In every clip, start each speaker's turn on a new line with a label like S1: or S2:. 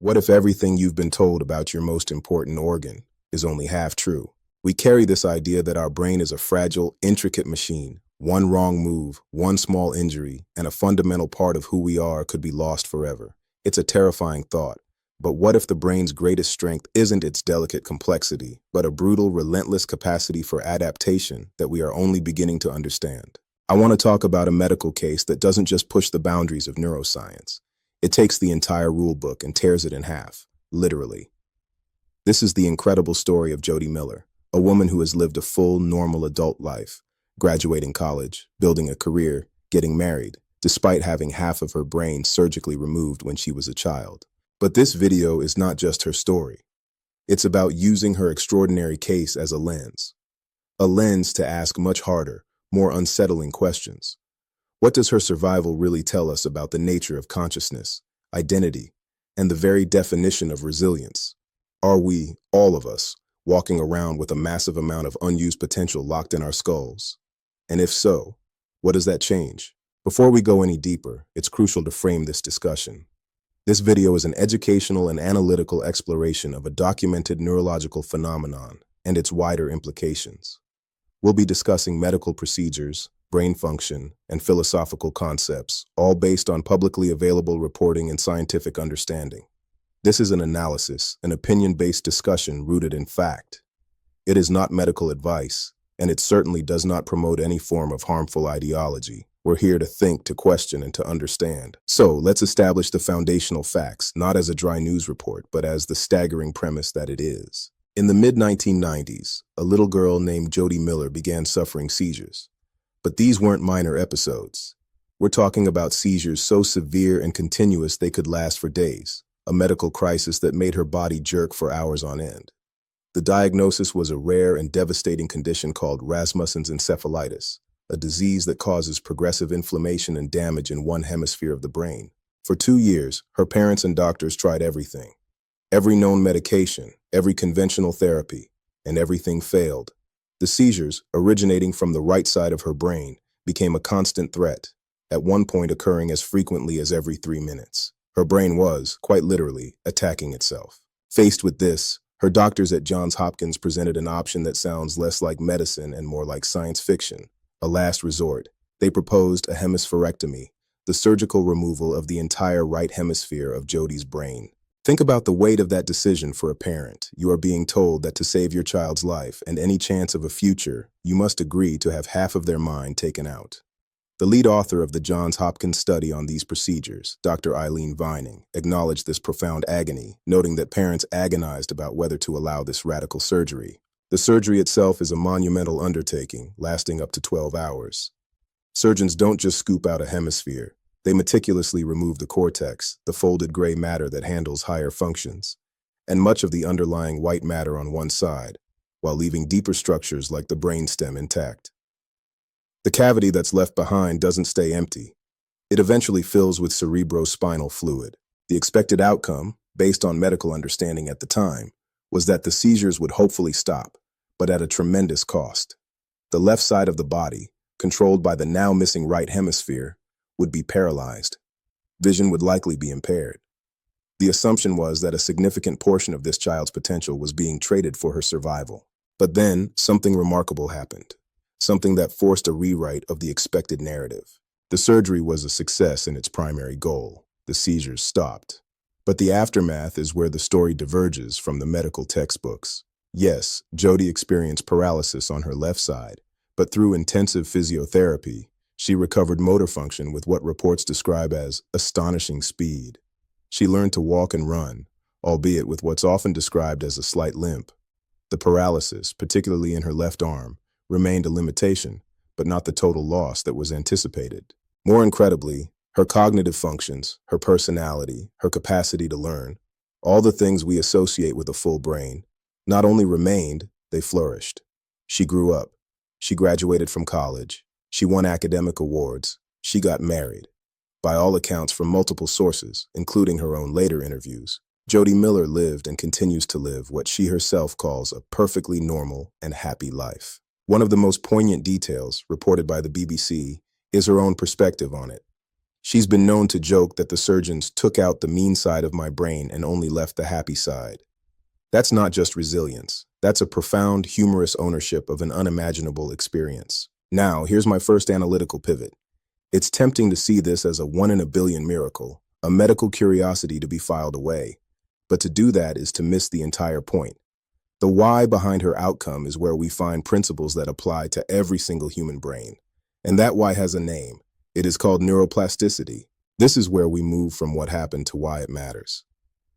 S1: What if everything you've been told about your most important organ is only half true? We carry this idea that our brain is a fragile, intricate machine. One wrong move, one small injury, and a fundamental part of who we are could be lost forever. It's a terrifying thought. But what if the brain's greatest strength isn't its delicate complexity, but a brutal, relentless capacity for adaptation that we are only beginning to understand? I want to talk about a medical case that doesn't just push the boundaries of neuroscience. It takes the entire rule book and tears it in half, literally. This is the incredible story of Jody Miller, a woman who has lived a full, normal adult life, graduating college, building a career, getting married, despite having half of her brain surgically removed when she was a child. But this video is not just her story. It's about using her extraordinary case as a lens to ask much harder, more unsettling questions. What does her survival really tell us about the nature of consciousness, identity, and the very definition of resilience? Are we, all of us, walking around with a massive amount of unused potential locked in our skulls? And if so, what does that change? Before we go any deeper, it's crucial to frame this discussion. This video is an educational and analytical exploration of a documented neurological phenomenon and its wider implications. We'll be discussing medical procedures, brain function, and philosophical concepts, all based on publicly available reporting and scientific understanding. This is an analysis, an opinion-based discussion rooted in fact. It is not medical advice, and it certainly does not promote any form of harmful ideology. We're here to think, to question, and to understand. So let's establish the foundational facts, not as a dry news report, but as the staggering premise that it is. In the mid-1990s, a little girl named Jody Miller began suffering seizures. But these weren't minor episodes. We're talking about seizures so severe and continuous they could last for days, a medical crisis that made her body jerk for hours on end. The diagnosis was a rare and devastating condition called Rasmussen's encephalitis, a disease that causes progressive inflammation and damage in one hemisphere of the brain. For 2 years, her parents and doctors tried everything. Every known medication, every conventional therapy, and everything failed. The seizures, originating from the right side of her brain, became a constant threat, at one point occurring as frequently as every 3 minutes. Her brain was, quite literally, attacking itself. Faced with this, her doctors at Johns Hopkins presented an option that sounds less like medicine and more like science fiction. A last resort. They proposed a hemispherectomy, the surgical removal of the entire right hemisphere of Jody's brain. Think about the weight of that decision for a parent. You are being told that to save your child's life and any chance of a future, you must agree to have half of their mind taken out. The lead author of the Johns Hopkins study on these procedures, Dr. Eileen Vining, acknowledged this profound agony, noting that parents agonized about whether to allow this radical surgery. The surgery itself is a monumental undertaking, lasting up to 12 hours. Surgeons don't just scoop out a hemisphere. They meticulously remove the cortex, the folded gray matter that handles higher functions, and much of the underlying white matter on one side, while leaving deeper structures like the brainstem intact. The cavity that's left behind doesn't stay empty. It eventually fills with cerebrospinal fluid. The expected outcome, based on medical understanding at the time, was that the seizures would hopefully stop, but at a tremendous cost. The left side of the body, controlled by the now missing right hemisphere, would be paralyzed. Vision would likely be impaired. The assumption was that a significant portion of this child's potential was being traded for her survival. But then, something remarkable happened. Something that forced a rewrite of the expected narrative. The surgery was a success in its primary goal. The seizures stopped. But the aftermath is where the story diverges from the medical textbooks. Yes, Jody experienced paralysis on her left side, but through intensive physiotherapy, she recovered motor function with what reports describe as astonishing speed. She learned to walk and run, albeit with what's often described as a slight limp. The paralysis, particularly in her left arm, remained a limitation, but not the total loss that was anticipated. More incredibly, her cognitive functions, her personality, her capacity to learn, all the things we associate with a full brain, not only remained, they flourished. She grew up. She graduated from college. She won academic awards. She got married. By all accounts from multiple sources, including her own later interviews, Jody Miller lived and continues to live what she herself calls a perfectly normal and happy life. One of the most poignant details, reported by the BBC, is her own perspective on it. She's been known to joke that the surgeons took out the mean side of my brain and only left the happy side. That's not just resilience. That's a profound, humorous ownership of an unimaginable experience. Now, here's my first analytical pivot. It's tempting to see this as a one-in-a-billion miracle, a medical curiosity to be filed away. But to do that is to miss the entire point. The why behind her outcome is where we find principles that apply to every single human brain. And that why has a name. It is called neuroplasticity. This is where we move from what happened to why it matters.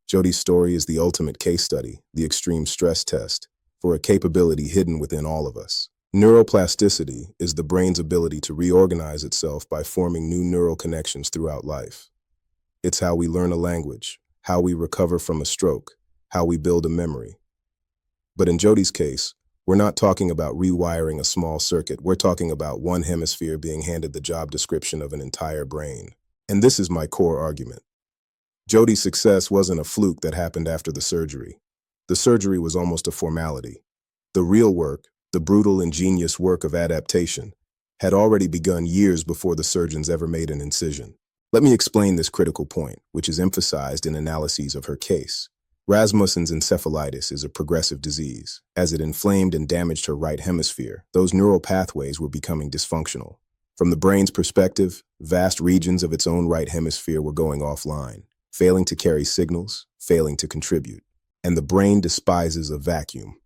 S1: Jody's story is the ultimate case study, the extreme stress test, for a capability hidden within all of us. Neuroplasticity is the brain's ability to reorganize itself by forming new neural connections throughout life. It's how we learn a language, how we recover from a stroke, how we build a memory. But in Jody's case, we're not talking about rewiring a small circuit. We're talking about one hemisphere being handed the job description of an entire brain. And this is my core argument. Jody's success wasn't a fluke that happened after the surgery. The surgery was almost a formality. The real work, the brutal, ingenious work of adaptation, had already begun years before the surgeons ever made an incision. Let me explain this critical point, which is emphasized in analyses of her case. Rasmussen's encephalitis is a progressive disease. As it inflamed and damaged her right hemisphere, those neural pathways were becoming dysfunctional. From the brain's perspective, vast regions of its own right hemisphere were going offline, failing to carry signals, failing to contribute. And the brain despises a vacuum.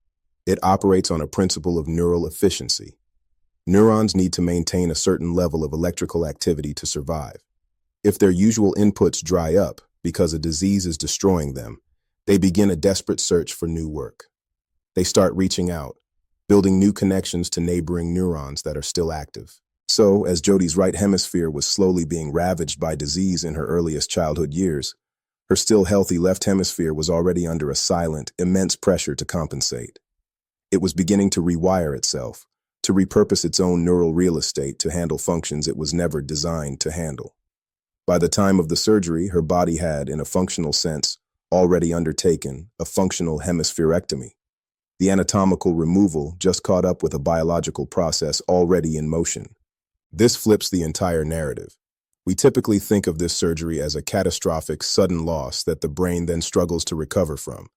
S1: It operates on a principle of neural efficiency. Neurons need to maintain a certain level of electrical activity to survive. If their usual inputs dry up because a disease is destroying them, they begin a desperate search for new work. They start reaching out, building new connections to neighboring neurons that are still active. So, as Jody's right hemisphere was slowly being ravaged by disease in her earliest childhood years, her still healthy left hemisphere was already under a silent, immense pressure to compensate. It was beginning to rewire itself, to repurpose its own neural real estate to handle functions it was never designed to handle. By the time of the surgery, her body had, in a functional sense, already undertaken a functional hemispherectomy. The anatomical removal just caught up with a biological process already in motion. This flips the entire narrative. We typically think of this surgery as a catastrophic, sudden loss that the brain then struggles to recover from.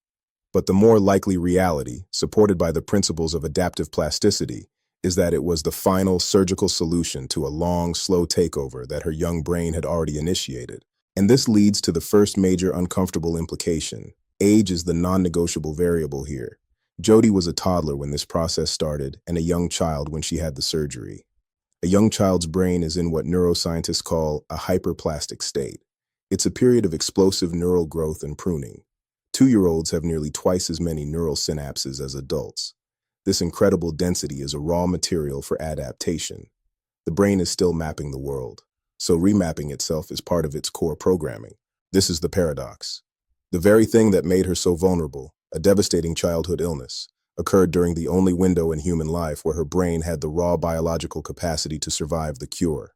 S1: But the more likely reality, supported by the principles of adaptive plasticity, is that it was the final surgical solution to a long, slow takeover that her young brain had already initiated. And this leads to the first major uncomfortable implication. Age is the non-negotiable variable here. Jody was a toddler when this process started and a young child when she had the surgery. A young child's brain is in what neuroscientists call a hyperplastic state. It's a period of explosive neural growth and pruning. 2-year-olds have nearly twice as many neural synapses as adults. This incredible density is a raw material for adaptation. The brain is still mapping the world, so remapping itself is part of its core programming. This is the paradox. The very thing that made her so vulnerable, a devastating childhood illness, occurred during the only window in human life where her brain had the raw biological capacity to survive the cure.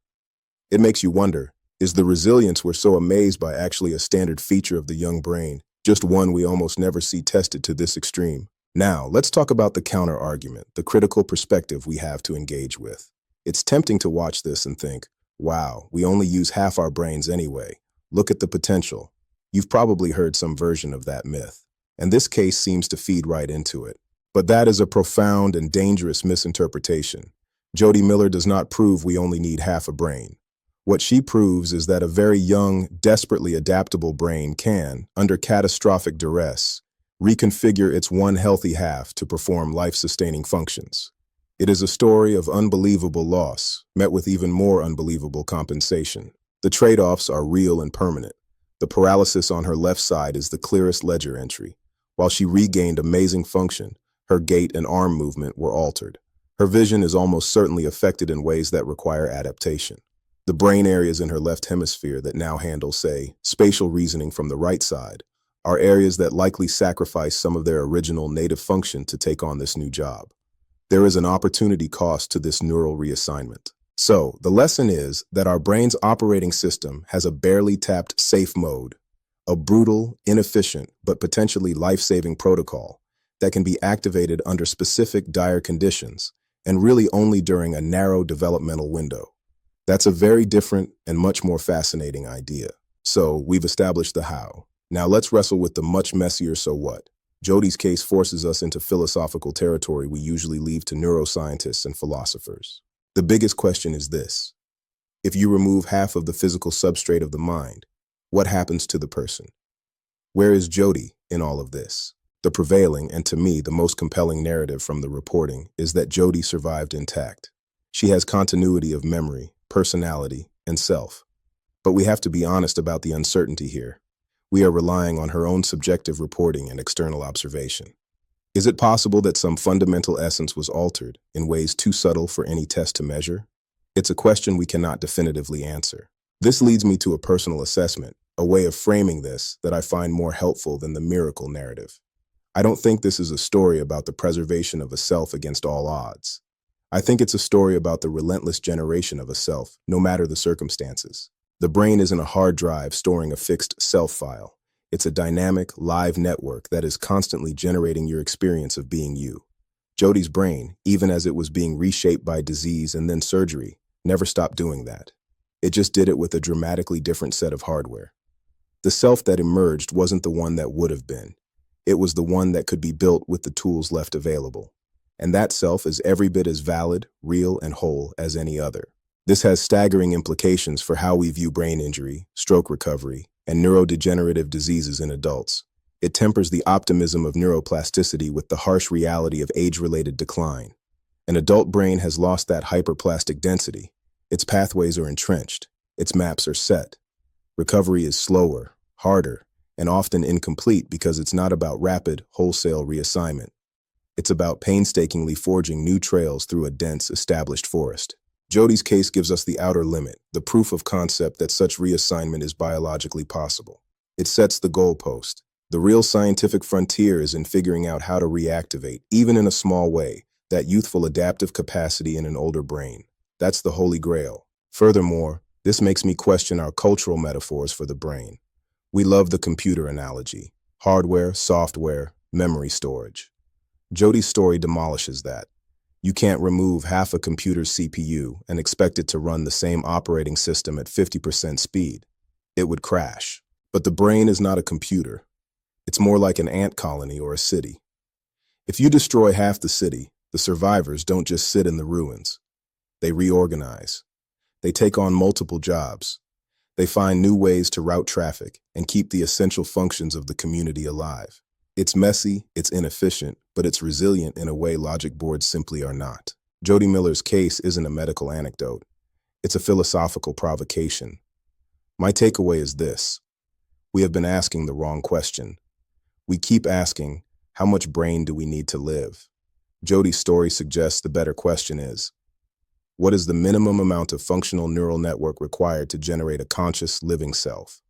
S1: It makes you wonder, is the resilience we're so amazed by actually a standard feature of the young brain, just one we almost never see tested to this extreme? Now, let's talk about the counter-argument, the critical perspective we have to engage with. It's tempting to watch this and think, wow, we only use half our brains anyway. Look at the potential. You've probably heard some version of that myth, and this case seems to feed right into it. But that is a profound and dangerous misinterpretation. Jody Miller does not prove we only need half a brain. What she proves is that a very young, desperately adaptable brain can, under catastrophic duress, reconfigure its one healthy half to perform life-sustaining functions. It is a story of unbelievable loss, met with even more unbelievable compensation. The trade-offs are real and permanent. The paralysis on her left side is the clearest ledger entry. While she regained amazing function, her gait and arm movement were altered. Her vision is almost certainly affected in ways that require adaptation. The brain areas in her left hemisphere that now handle, say, spatial reasoning from the right side, are areas that likely sacrifice some of their original native function to take on this new job. There is an opportunity cost to this neural reassignment. So, the lesson is that our brain's operating system has a barely tapped safe mode, a brutal, inefficient, but potentially life-saving protocol that can be activated under specific dire conditions and really only during a narrow developmental window. That's a very different and much more fascinating idea. So, we've established the how. Now let's wrestle with the much messier so what. Jody's case forces us into philosophical territory we usually leave to neuroscientists and philosophers. The biggest question is this. If you remove half of the physical substrate of the mind, what happens to the person? Where is Jody in all of this? The prevailing, and to me, the most compelling narrative from the reporting is that Jody survived intact. She has continuity of memory, personality, and self. But we have to be honest about the uncertainty here. We are relying on her own subjective reporting and external observation. Is it possible that some fundamental essence was altered in ways too subtle for any test to measure? It's a question we cannot definitively answer. This leads me to a personal assessment, a way of framing this that I find more helpful than the miracle narrative. I don't think this is a story about the preservation of a self against all odds. I think it's a story about the relentless generation of a self, no matter the circumstances. The brain isn't a hard drive storing a fixed self file. It's a dynamic, live network that is constantly generating your experience of being you. Jody's brain, even as it was being reshaped by disease and then surgery, never stopped doing that. It just did it with a dramatically different set of hardware. The self that emerged wasn't the one that would have been. It was the one that could be built with the tools left available. And that self is every bit as valid, real, and whole as any other. This has staggering implications for how we view brain injury, stroke recovery, and neurodegenerative diseases in adults. It tempers the optimism of neuroplasticity with the harsh reality of age-related decline. An adult brain has lost that hyperplastic density. Its pathways are entrenched. Its maps are set. Recovery is slower, harder, and often incomplete because it's not about rapid, wholesale reassignment. It's about painstakingly forging new trails through a dense, established forest. Jody's case gives us the outer limit, the proof of concept that such reassignment is biologically possible. It sets the goalpost. The real scientific frontier is in figuring out how to reactivate, even in a small way, that youthful adaptive capacity in an older brain. That's the holy grail. Furthermore, this makes me question our cultural metaphors for the brain. We love the computer analogy: hardware, software, memory storage. Jody's story demolishes that. You can't remove half a computer's CPU and expect it to run the same operating system at 50% speed. It would crash. But the brain is not a computer. It's more like an ant colony or a city. If you destroy half the city, the survivors don't just sit in the ruins. They reorganize. They take on multiple jobs. They find new ways to route traffic and keep the essential functions of the community alive. It's messy, it's inefficient, but it's resilient in a way logic boards simply are not. Jody Miller's case isn't a medical anecdote. It's a philosophical provocation. My takeaway is this. We have been asking the wrong question. We keep asking, how much brain do we need to live? Jody's story suggests the better question is, what is the minimum amount of functional neural network required to generate a conscious, living self?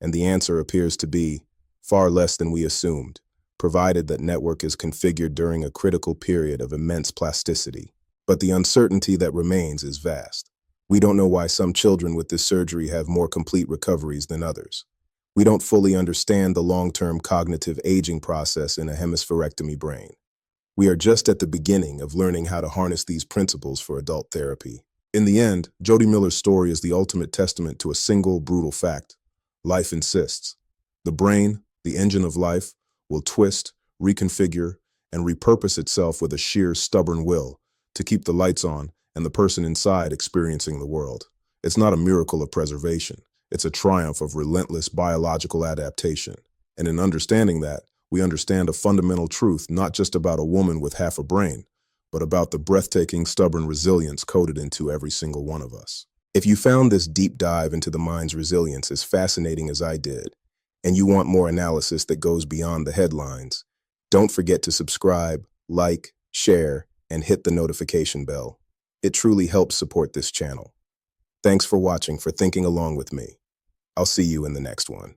S1: And the answer appears to be far less than we assumed, provided that network is configured during a critical period of immense plasticity. But the uncertainty that remains is vast. We don't know why some children with this surgery have more complete recoveries than others. We don't fully understand the long-term cognitive aging process in a hemispherectomy brain. We are just at the beginning of learning how to harness these principles for adult therapy. In the end, Jody Miller's story is the ultimate testament to a single brutal fact. Life insists. The brain, the engine of life, will twist, reconfigure, and repurpose itself with a sheer, stubborn will to keep the lights on and the person inside experiencing the world. It's not a miracle of preservation. It's a triumph of relentless biological adaptation. And in understanding that, we understand a fundamental truth not just about a woman with half a brain, but about the breathtaking, stubborn resilience coded into every single one of us. If you found this deep dive into the mind's resilience as fascinating as I did, and you want more analysis that goes beyond the headlines, don't forget to subscribe, like, share, and hit the notification bell. It truly helps support this channel. Thanks for watching, for thinking along with me. I'll see you in the next one.